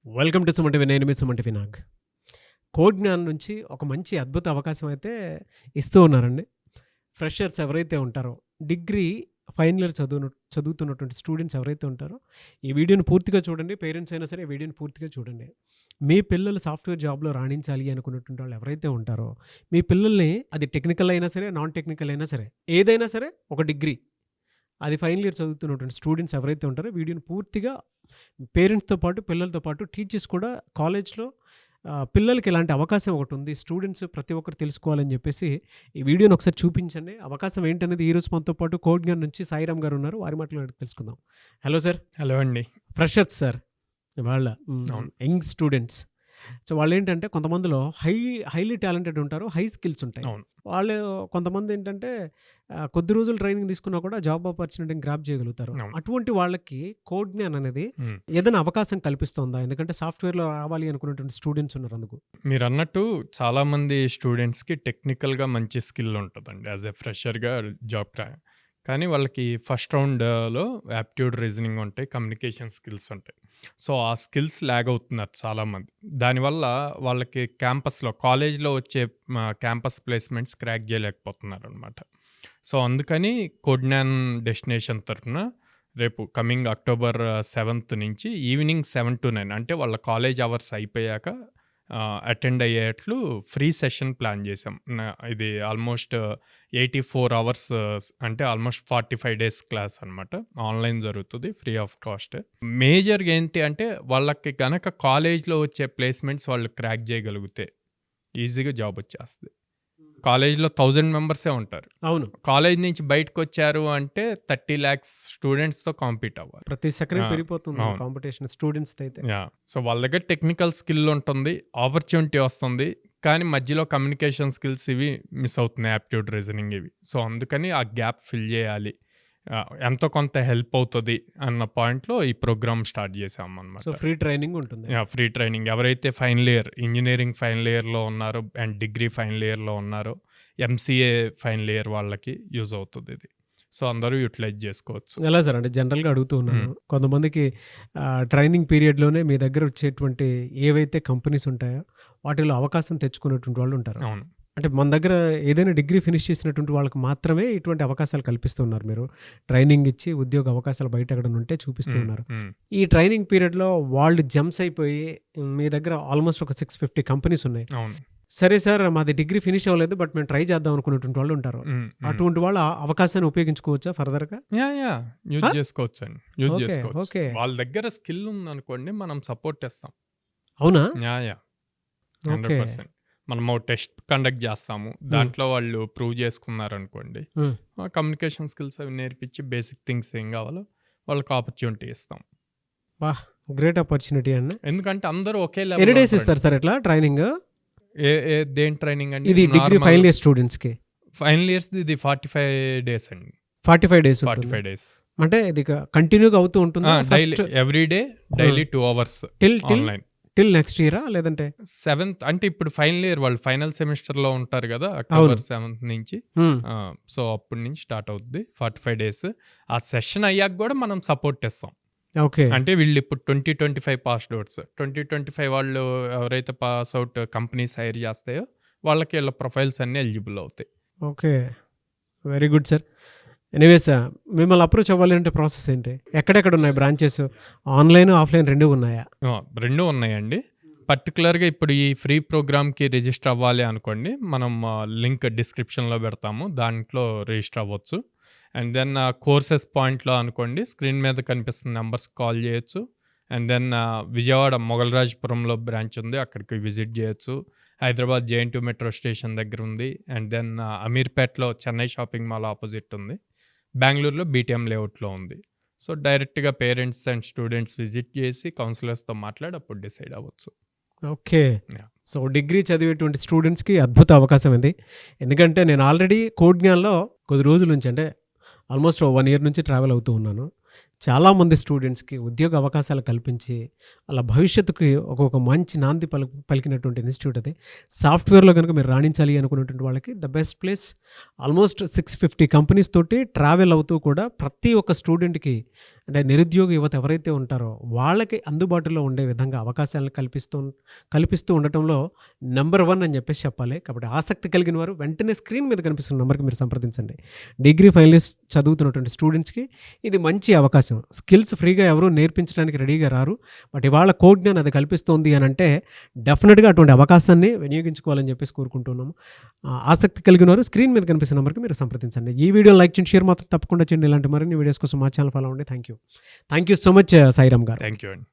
Welcome to Suman TV. నేను మీ Suman TV Nag. Code Gyan నుంచి ఒక మంచి అద్భుత అవకాశం అయితే ఇస్తూ ఉన్నారండి. ఫ్రెషర్స్ ఎవరైతే ఉంటారో, డిగ్రీ ఫైనల్ ఇయర్ చదువుతున్నటువంటి స్టూడెంట్స్ ఎవరైతే ఉంటారో, ఈ వీడియోని పూర్తిగా చూడండి. పేరెంట్స్ అయినా సరే ఈ వీడియోని పూర్తిగా చూడండి. మీ పిల్లలు సాఫ్ట్వేర్ జాబ్లో రాణించాలి అనుకున్నటువంటి వాళ్ళు ఎవరైతే ఉంటారో, మీ పిల్లల్ని అది టెక్నికల్ అయినా సరే, నాన్ టెక్నికల్ అయినా సరే, ఏదైనా సరే ఒక డిగ్రీ అది ఫైనల్ ఇయర్ చదువుతున్నటువంటి స్టూడెంట్స్ ఎవరైతే ఉంటారో, వీడియోని పూర్తిగా పేరెంట్స్తో పాటు పిల్లలతో పాటు టీచర్స్ కూడా కాలేజ్లో పిల్లలకి ఇలాంటి అవకాశం ఒకటి ఉంది, స్టూడెంట్స్ ప్రతి ఒక్కరు తెలుసుకోవాలని చెప్పేసి ఈ వీడియోని ఒకసారి చూపించండి. అవకాశం ఏంటనేది ఈరోజు మనతో పాటు కోడ్ జ్ఞాన్ నుంచి సాయిరామ్ గారు ఉన్నారు, వారి మాటలు తెలుసుకుందాం. Hello sir. హలో అండి. ఫ్రెషర్స్ సార్ వాళ్ళ యంగ్ స్టూడెంట్స్. సో వాళ్ళు ఏంటంటే కొంతమందిలో హైలీ టాలెంటెడ్ ఉంటారు, హై స్కిల్స్ ఉంటాయి. వాళ్ళు కొంతమంది ఏంటంటే కొద్ది రోజులు ట్రైనింగ్ తీసుకున్నా కూడా జాబ్ ఆపర్చునిటీని గ్రాప్ చేయగలుగుతారు. అటువంటి వాళ్ళకి కోడ్ జ్ఞాన్ అనేది ఏదైనా అవకాశం కల్పిస్తుందా? ఎందుకంటే సాఫ్ట్వేర్లో రావాలి అనుకున్నటువంటి స్టూడెంట్స్ ఉన్నారు. అందుకు మీరు అన్నట్టు చాలా మంది స్టూడెంట్స్కి టెక్నికల్గా మంచి స్కిల్ ఉంటుందండి యాజ్ ఎ ఫ్రెషర్గా జాబ్ కానీ వాళ్ళకి ఫస్ట్ రౌండ్లో యాప్ట్యూడ్, రీజనింగ్ ఉంటాయి, కమ్యూనికేషన్ స్కిల్స్ ఉంటాయి. సో ఆ స్కిల్స్ ల్యాగ్ అవుతున్నారు చాలామంది. దానివల్ల వాళ్ళకి క్యాంపస్లో, కాలేజ్లో వచ్చే క్యాంపస్ ప్లేస్మెంట్స్ క్రాక్ చేయలేకపోతున్నారు అనమాట. సో అందుకని కోడ్ జ్ఞాన్ డెస్టినేషన్ తరఫున రేపు కమింగ్ October 7th నుంచి ఈవినింగ్ 7 to 9 అంటే వాళ్ళ కాలేజ్ అవర్స్ అయిపోయాక అటెండ్ అయ్యేట్లు ఫ్రీ సెషన్ ప్లాన్ చేసాం. ఇది ఆల్మోస్ట్ 84 hours అంటే ఆల్మోస్ట్ 45 days క్లాస్ అనమాట. ఆన్లైన్ జరుగుతుంది, ఫ్రీ ఆఫ్ కాస్ట్. మేజర్గా ఏంటి అంటే వాళ్ళకి కనుక కాలేజ్లో వచ్చే ప్లేస్మెంట్స్ వాళ్ళు క్రాక్ చేయగలిగితే ఈజీగా జాబ్ వచ్చేస్తుంది. కాలేజ్లో 1000 మెంబర్సే ఉంటారు. అవును, కాలేజ్ నుంచి బయటకు వచ్చారు అంటే 30 lakhs స్టూడెంట్స్తో కాంపీట్ అవ్వాలి. ప్రతి సెకండ్ పెరిగిపోతుంది కాంపిటీషన్ స్టూడెంట్స్ అయితే. సో వాళ్ళ దగ్గర టెక్నికల్ స్కిల్ ఉంటుంది, ఆపర్చునిటీ వస్తుంది, కానీ మధ్యలో కమ్యూనికేషన్ స్కిల్స్ ఇవి మిస్ అవుతున్నాయి, యాప్ట్యూడ్, రీజనింగ్ ఇవి. సో అందుకని ఆ గ్యాప్ ఫిల్ చేయాలి, ఎంతో కొంత హెల్ప్ అవుతుంది అన్న పాయింట్లో ఈ ప్రోగ్రామ్ స్టార్ట్ చేసాం అన్నమాట. సో ఫ్రీ ట్రైనింగ్ ఉంటుంది. ఫ్రీ ట్రైనింగ్ ఎవరైతే ఫైనల్ ఇయర్, ఇంజనీరింగ్ ఫైనల్ ఇయర్లో ఉన్నారో అండ్ డిగ్రీ ఫైనల్ ఇయర్లో ఉన్నారో, MCA ఫైనల్ ఇయర్ వాళ్ళకి యూజ్ అవుతుంది ఇది. సో అందరూ యూటిలైజ్ చేసుకోవచ్చు. ఎలా సార్, అంటే జనరల్గా అడుగుతూ ఉన్నాను, కొంతమందికి ట్రైనింగ్ పీరియడ్లోనే మీ దగ్గర వచ్చేటువంటి ఏవైతే కంపెనీస్ ఉంటాయో వాటిలో అవకాశం తెచ్చుకునేటువంటి వాళ్ళు ఉంటారు. అవును, అంటే మన దగ్గర ఏదైనా డిగ్రీ ఫినిష్ చేసినటువంటి వాళ్ళకి మాత్రమే ఇటువంటి అవకాశాలు కల్పిస్తున్నారు. మీరు ట్రైనింగ్ ఇచ్చి ఉద్యోగ అవకాశాలు బయట ఎక్కడ ఉంటే చూపిస్తున్నారు. ఈ ట్రైనింగ్ పీరియడ్లో వాళ్ళు జంప్స్ అయిపోయి మీ దగ్గర ఆల్మోస్ట్ ఒక 650 కంపెనీస్ ఉన్నాయి. సరే సార్, మాది డిగ్రీ ఫినిష్ అవ్వలేదు బట్ మేము ట్రై చేద్దాం అనుకునేటువంటి వాళ్ళు ఉంటారు. అటువంటి వాళ్ళు అవకాశాన్ని ఉపయోగించుకోవచ్చా ఫర్దర్గా? యూజ్ చేసుకోవచ్చు అండి, యూజ్ చేసుకోవచ్చు. వాళ్ళ దగ్గర స్కిల్ ఉందనుకోండి, మనం సపోర్ట్ చేస్తాం. అవునా? 100%. మనము టెస్ట్ కండక్ట్ చేస్తాము, దాంట్లో వాళ్ళు ప్రూవ్ చేసుకున్నారనుకోండి, కమ్యూనికేషన్ స్కిల్స్ అవి నేర్పించి బేసిక్ థింగ్స్ ఏం కావాలో వాళ్ళకి ఆపర్చునిటీ ఇస్తాం. గ్రేట్ ఆపర్చునిటీ అండి. ఎందుకంటే అందరూ ఒకే లెవెల్. ఎన్ని డేస్ ఇస్తారు సార్ ఇట్లా ట్రైనింగ్? దేని ట్రైనింగ్ అండి? ఇది డిగ్రీ ఫైనల్ ఇయర్ స్టూడెంట్స్ కి. ఫైనల్ ఇయర్స్ ఇది 45 days అండి. 45 days. 45 days అంటే ఇది కంటిన్యూగా అవుతూ ఉంటుంది. Daily, every day, daily 2 hours online till next ఇయరా? లేదంటే 7th అంటే ఇప్పుడు ఫైనల్ ఇయర్ వాళ్ళు ఫైనల్ సెమిస్టర్ లో ఉంటారు కదా, October 7th నుంచి. సో అప్పటి నుంచి స్టార్ట్ అవుతుంది 45 days. ఆ సెషన్ అయ్యాక కూడా మనం సపోర్ట్ చేస్తాం. ఓకే, అంటే వీళ్ళు ఇప్పుడు 2025 పాస్ అవుట్స్, 2025 వాళ్ళు ఎవరైతే పాస్ అవుట్ కంపెనీస్ హైర్ చేస్తాయో వాళ్ళకి వీళ్ళ ప్రొఫైల్స్ అన్ని ఎలిజిబుల్ అవుతాయి. Okay, very good sir. Anyways, మిమ్మల్ని అప్రోచ్ అవ్వాలి అంటే ప్రాసెస్ ఏంటి? ఎక్కడెక్కడ ఉన్నాయి బ్రాంచెస్? ఆన్లైన్, ఆఫ్లైన్ రెండు ఉన్నాయా? రెండు ఉన్నాయండి. పర్టికులర్గా ఇప్పుడు ఈ ఫ్రీ ప్రోగ్రామ్కి రిజిస్టర్ అవ్వాలి అనుకోండి, మనం లింక్ డిస్క్రిప్షన్లో పెడతాము, దాంట్లో రిజిస్టర్ అవ్వచ్చు. అండ్ దెన్ కోర్సెస్ పాయింట్లో అనుకోండి, స్క్రీన్ మీద కనిపిస్తున్న నెంబర్స్ కాల్ చేయొచ్చు. అండ్ దెన్ విజయవాడ మొగల్రాజ్పురంలో బ్రాంచ్ ఉంది, అక్కడికి విజిట్ చేయొచ్చు. హైదరాబాద్ JNT మెట్రో స్టేషన్ దగ్గర ఉంది. అండ్ దెన్ అమీర్పేట్లో చెన్నై షాపింగ్ మాల్ ఆపోజిట్ ఉంది. బెంగళూరులో BTM లేఅవుట్లో ఉంది. సో డైరెక్ట్గా పేరెంట్స్ అండ్ స్టూడెంట్స్ విజిట్ చేసి కౌన్సిలర్స్తో మాట్లాడి అప్పుడు డిసైడ్ అవ్వచ్చు. ఓకే, సో డిగ్రీ చదివేటువంటి స్టూడెంట్స్కి అద్భుత అవకాశం ఇది. ఎందుకంటే నేను ఆల్రెడీ కోడ్ జ్ఞాన్లో కొద్ది రోజుల నుంచి, అంటే ఆల్మోస్ట్ 1 year నుంచి ట్రావెల్ అవుతూ ఉన్నాను. చాలామంది స్టూడెంట్స్కి ఉద్యోగ అవకాశాలు కల్పించి అలా భవిష్యత్తుకి ఒక మంచి నాంది పలికినటువంటి ఇన్స్టిట్యూట్ అది. సాఫ్ట్వేర్లో కనుక మీరు రాణించాలి అనుకున్నటువంటి వాళ్ళకి the best place. Almost 650 companies తోటి ట్రావెల్ అవుతూ కూడా ప్రతి ఒక్క స్టూడెంట్కి అంటే నిరుద్యోగ యువత ఎవరైతే ఉంటారో వాళ్ళకి అందుబాటులో ఉండే విధంగా అవకాశాలను కల్పిస్తూ ఉండటంలో నెంబర్ 1 అని చెప్పేసి చెప్పాలి. కాబట్టి ఆసక్తి కలిగిన వారు వెంటనే స్క్రీన్ మీద కనిపిస్తున్న నెంబర్కి మీరు సంప్రదించండి. డిగ్రీ ఫైనల్ ఇయర్స్ చదువుతున్నటువంటి స్టూడెంట్స్కి ఇది మంచి అవకాశం. స్కిల్స్ ఫ్రీగా ఎవరూ నేర్పించడానికి రెడీగా రారు. బట్ ఇవాళ కోడ్ జ్ఞానం అది కల్పిస్తోంది అని అంటే డెఫినెట్గా అటువంటి అవకాశాన్ని వినియోగించుకోవాలని చెప్పేసి కోరుకుంటున్నాము. ఆసక్తి కలిగిన వారు స్క్రీన్ మీద కనిపిస్తున్న నెంబర్కి మీరు సంప్రదించండి. ఈ వీడియో లైక్ చేయండి, షేర్ మాత్రం తప్పకుండా చేయండి. ఇలాంటి మరిన్ని వీడియోస్ కోసం మా ఛానల్ ఫాలో అవ్వండి. Thank you so much Sairam garu. Thank you అండి.